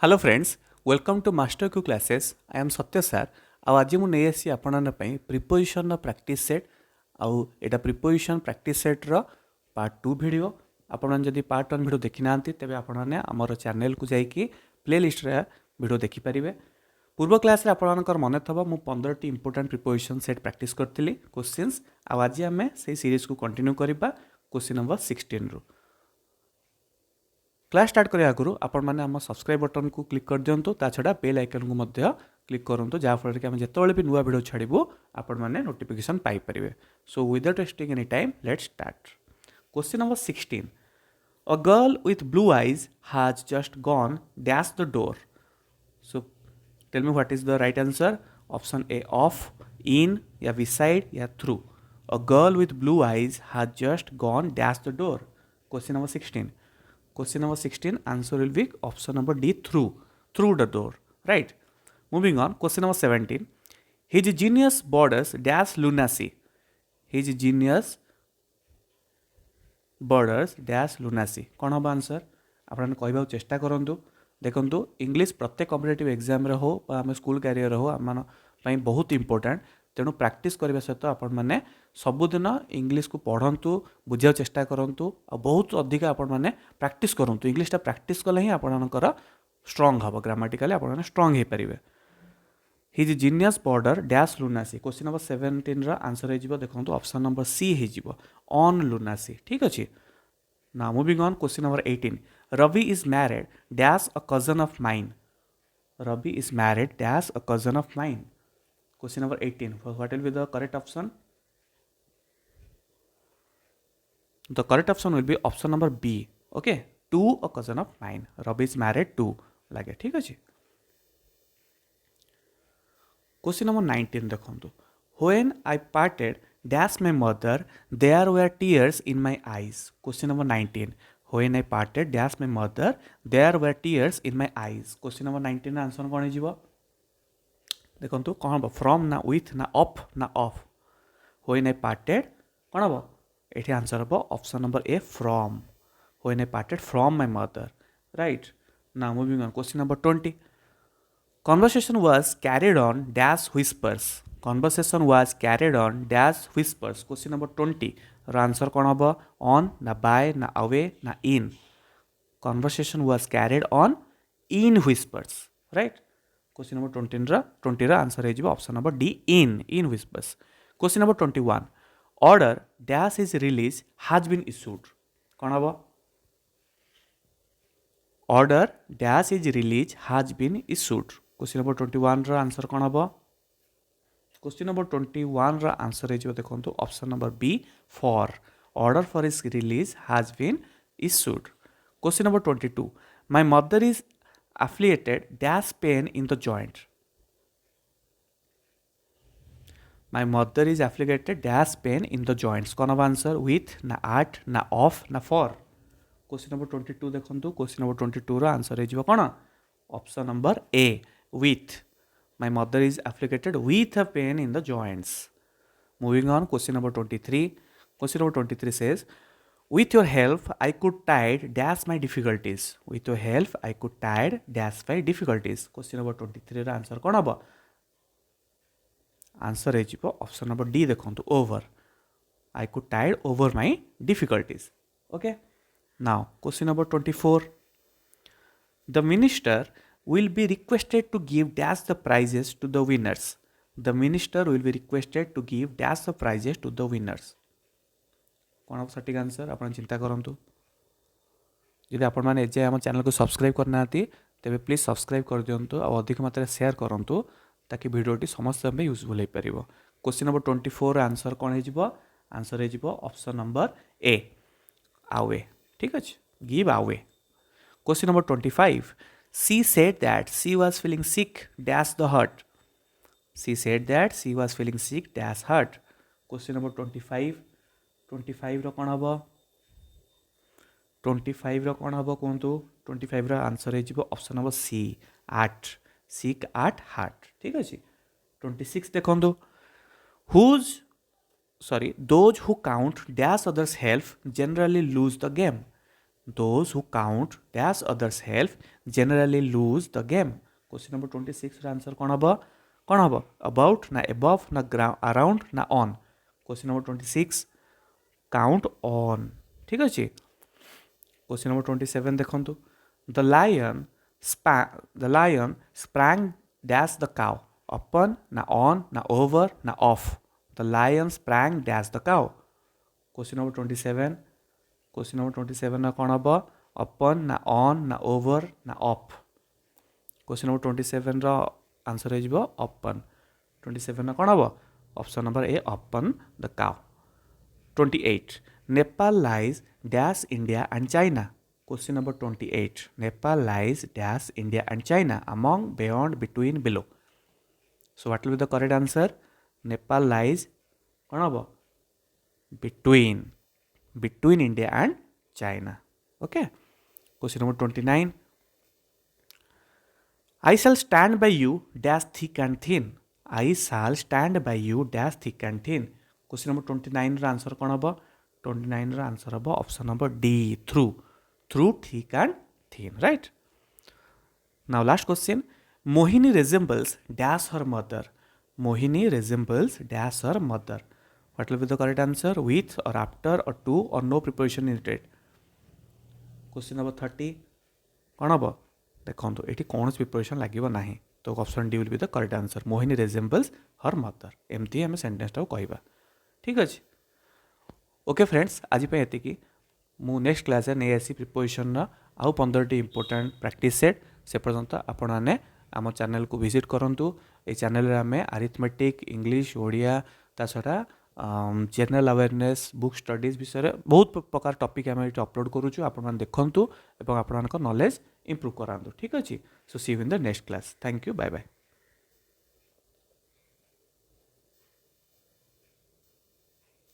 Hello friends, welcome to Master Q classes. I am Satya Sir. आज मु नहीं आसी आपण प्रिपोजिशन प्रैक्टिस सेट आउ एटा प्रिपोजिशन प्रैक्टिस सेट रो पार्ट 2 वीडियो आपण जदि पार्ट 1 वीडियो देखि नांती तबे आपण माने हमर चैनल को जाई प्लेलिस्ट रे वीडियो देखि परिबे। पूर्व क्लास रे आपणकर मन थबा मु 15 टी इंपोर्टेंट प्रिपोजिशन सेट प्रैक्टिस करथिली क्वेश्चंस। आज आमे से सीरीज को कंटिन्यू करबा क्वेश्चन नंबर 16 रो। क्लास स्टार्ट करने आगु आपण मैंने आम सब्सक्राइब बटन को क्लिक कर दिंतु ता छड़ा बेल आइकन को मध्य क्लिक करूँ जहाँफल कि आम जिते भी नुआ वीडियो छाड़ू आपण मैंने नोटिफिकेशन पाइपर। So without wasting any time let's start. Question number 16, a girl with blue eyes has just gone dash the door. So tell me what is the right answer. Option A off, in या beside या through. A girl with blue eyes has just gone dash the door. Question number 16, question number 16 answer will be option number D, through the door, right? Moving on, question number 17, his genius borders dash lunacy. His genius borders dash lunacy कौन हम answer आपन कहबा चेष्टा करंतु। देखंतु English प्रत्येक competitive exam रे हो आम स्कूल कैरियर हो आम पई बहुत इंपोर्टेंट। तेणु प्रैक्टिस करने सहित आपण मैंने सबुदिन इंग्लिश को पढ़ंतु, बुझा चेष्टा करूँ और बहुत अधिक आपण मैंने प्रैक्टिस करूँ। इंग्लिशटा प्रैक्टिस कले ही आपणकर स्ट्रंग हम ग्रामाटिकाली आप स्ट्रंग हो पारे। His genius border dash lunacy. Question number 17 answer हो देखो ऑप्शन नंबर सी हो ऑन लुनासी। ठीक अच्छे ना। Moving on, question number 18, Ravi is married dash a cousin of mine. Ravi is married dash a cousin of mine. Question number 18. What will be the correct option? The correct option will be option number B. Okay, to a cousin of mine. Ravi is married to. लगे ठीक अच्छे। Question number 19 देखो। When I parted dash my mother, there were tears in my eyes. Question number 19. When I parted dash my mother, there were tears in my eyes. Question number 19 answer कौन है? देखो कौन हम from ना with ना of ना of. When I parted कौन हम ये आंसर हम option number A from. When I parted from my mother, right ना। Moving on, question number 20, conversation was carried on dash whispers. Conversation was carried on dash whispers. Question number 20 रो answer कौन हम on ना by ना away ना in. Conversation was carried on in whispers, right. Question number 20 answer हो option number D in whispers. Question number 21, order dash is release has been issued. कौन हम order dash is release has been issued. Question number 21 answer कौन हम। Question number 21 answer हो देखो option number B for. Order for is release has been issued. Question number 22, my mother is affiliated dash pain in the joint. My mother is affiliated dash pain in the joints. कौन answer with ना at ना off ना for। Question number 22 देखो। Question number 22 रो answer हो कौन option number A with। My mother is affiliated with a pain in the joints. Moving on, question number 23. Question number 23 says, with your help I could tide dash my difficulties. With your help I could tide dash my difficulties. Question number 23 answer कौन हम। Answer हो option number D देखो over. I could tide over my difficulties. Okay. Now question number 24, the minister will be requested to give dash the prizes to the winners. The minister will be requested to give dash the prizes to the winners. कौन हम सटीक answer आप चिंता करूँ। जदि आपण मैंने एजे आम चैनल को सब्सक्राइब करना तेरे प्लीज सब्सक्राइब कर दिंतु और अधिक मात्रा शेयर करूँ ताकि वीडियोटी समस्त यूजफुल हो पार। क्वेश्चन नंबर 24 आंसर कौन हो आंसर हो ऑप्शन नंबर ए आवे। ठीक अच्छे, give away. Question number 25, she said that she was feeling sick dash the hurt. She said that she was feeling sick dash hurt. Question number 25 रो कौन हम। 25 रो कौन हम कहतु। 25 रो आंसर हो option number C at, sick at heart. ठीक अच्छे। 26 देखो, those who count dash others help generally lose the game. Those who count dash others help generally lose the game. Question number 26 ର आंसर कौन हबो about ना above ना around ना on. Question number 26 count on. ठीक अछि. Question number 27 देखंतु. The lion sprang dash the cow. Upon ना on ना over ना off. The lion sprang dash the cow. Question number 27. Question number 27 ना कौन हबो upon ना on ना over ना off. Question number 27 रो आंसर हो upon. 27 ना कौन हबो option number A upon the cow. 28. Nepal lies dash India and China. Question number 28. Nepal lies dash India and China among, beyond, between, below. So what will be the correct answer? Nepal lies कौन हबो between India and China. Okay. Question number 29. I shall stand by you dash thick and thin. I shall stand by you dash thick and thin. Question number 29 ର answer कौन हबो 29 ର answer हबो option number D through thick and thin, right? Now last question. Mohini resembles dash her mother. Mohini resembles dash her mother. What will be the correct answer? With or after or to or no preposition needed. Question number 30. कौन हबो देखंतु एठी conus preparation लागिबो नाही तो option D will be the correct answer. Mohini resembles her mother. एमती हमें sentence टाको कहबा. ठीक अछि. ओके फ्रेंड्स आज पे एतिकी मु नेक्स्ट क्लास रे नै आसी प्रिपरेशन रा आउ 15 टी इंपोर्टेंट प्रैक्टिस सेट से पर्यंत आपण माने आम चैनल को विजिट करंतु. ए चैनल रे हमें अरिथमेटिक इंग्लिश ओडिया ता छडा जनरल अवेयरनेस बुक स्टडीज विषय बहुत प्रकार टॉपिक आम ये अपलोड करूँ. आपण देखंतु एवं आपण नॉलेज इंप्रूव करांतु. ठीक अछि. So see you in the next class. Thank you. Bye bye.